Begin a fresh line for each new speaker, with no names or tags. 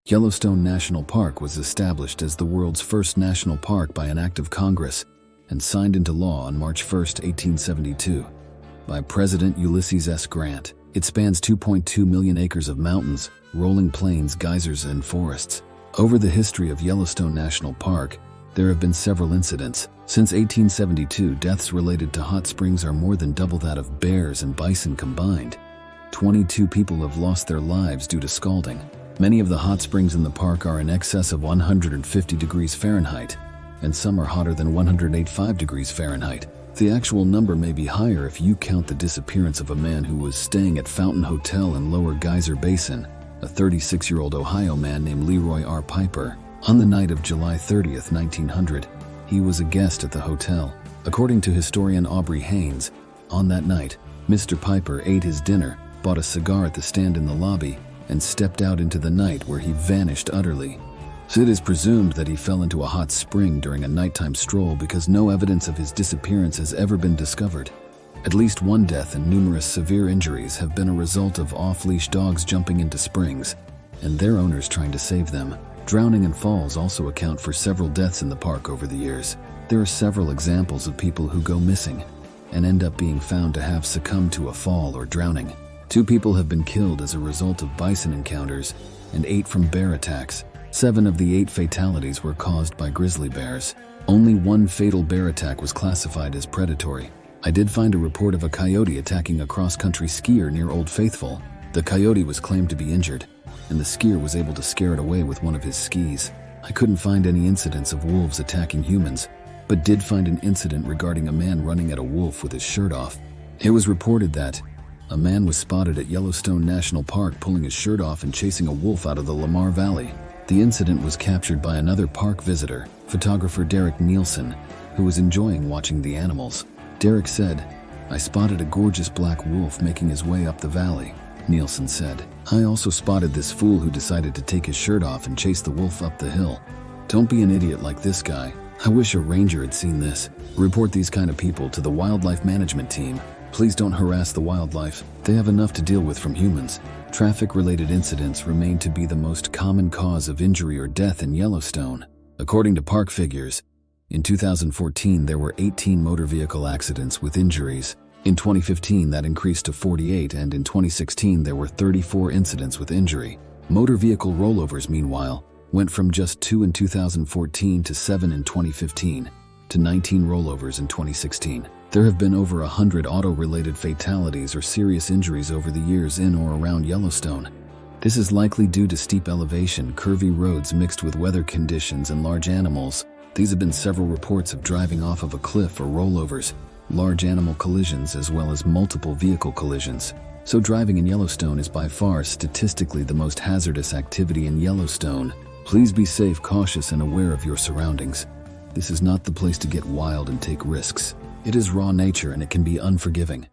Yellowstone National Park was established as the world's first national park by an act of Congress and signed into law on March 1, 1872, by President Ulysses S. Grant. It spans 2.2 million acres of mountains, rolling plains, geysers, and forests. Over the history of Yellowstone National Park, there have been several incidents. Since 1872, deaths related to hot springs are more than double that of bears and bison combined. 22 people have lost their lives due to scalding. Many of the hot springs in the park are in excess of 150 degrees Fahrenheit, and some are hotter than 185 degrees Fahrenheit. The actual number may be higher if you count the disappearance of a man who was staying at Fountain Hotel in Lower Geyser Basin, a 36-year-old Ohio man named Leroy R. Piper. On the night of July 30, 1900, he was a guest at the hotel. According to historian Aubrey Haynes, on that night, Mr. Piper ate his dinner, bought a cigar at the stand in the lobby, and stepped out into the night, where he vanished utterly. So it is presumed that he fell into a hot spring during a nighttime stroll, because no evidence of his disappearance has ever been discovered. At least one death and numerous severe injuries have been a result of off-leash dogs jumping into springs and their owners trying to save them. Drowning and falls also account for several deaths in the park over the years. There are several examples of people who go missing and end up being found to have succumbed to a fall or drowning. 2 people have been killed as a result of bison encounters and 8 from bear attacks. 7 of the 8 fatalities were caused by grizzly bears. Only 1 fatal bear attack was classified as predatory. I did find a report of a coyote attacking a cross-country skier near Old Faithful. The coyote was claimed to be injured, and the skier was able to scare it away with one of his skis. I couldn't find any incidents of wolves attacking humans, but did find an incident regarding a man running at a wolf with his shirt off. It was reported that a man was spotted at Yellowstone National Park pulling his shirt off and chasing a wolf out of the Lamar Valley. The incident was captured by another park visitor, photographer Derek Nielsen, who was enjoying watching the animals. Derek said, "I spotted a gorgeous black wolf making his way up the valley." Nielsen said, "I also spotted this fool who decided to take his shirt off and chase the wolf up the hill. Don't be an idiot like this guy. I wish a ranger had seen this. Report these kind of people to the wildlife management team. Please don't harass the wildlife. They have enough to deal with from humans." Traffic-related incidents remain to be the most common cause of injury or death in Yellowstone. According to park figures, in 2014 there were 18 motor vehicle accidents with injuries. In 2015 that increased to 48, and in 2016 there were 34 incidents with injury. Motor vehicle rollovers, meanwhile, went from just 2 in 2014 to 7 in 2015 to 19 rollovers in 2016. There have been over 100 auto-related fatalities or serious injuries over the years in or around Yellowstone. This is likely due to steep elevation, curvy roads mixed with weather conditions, and large animals. These have been several reports of driving off of a cliff or rollovers, large animal collisions, as well as multiple vehicle collisions. So driving in Yellowstone is by far statistically the most hazardous activity in Yellowstone. Please be safe, cautious, and aware of your surroundings. This is not the place to get wild and take risks. It is raw nature, and it can be unforgiving.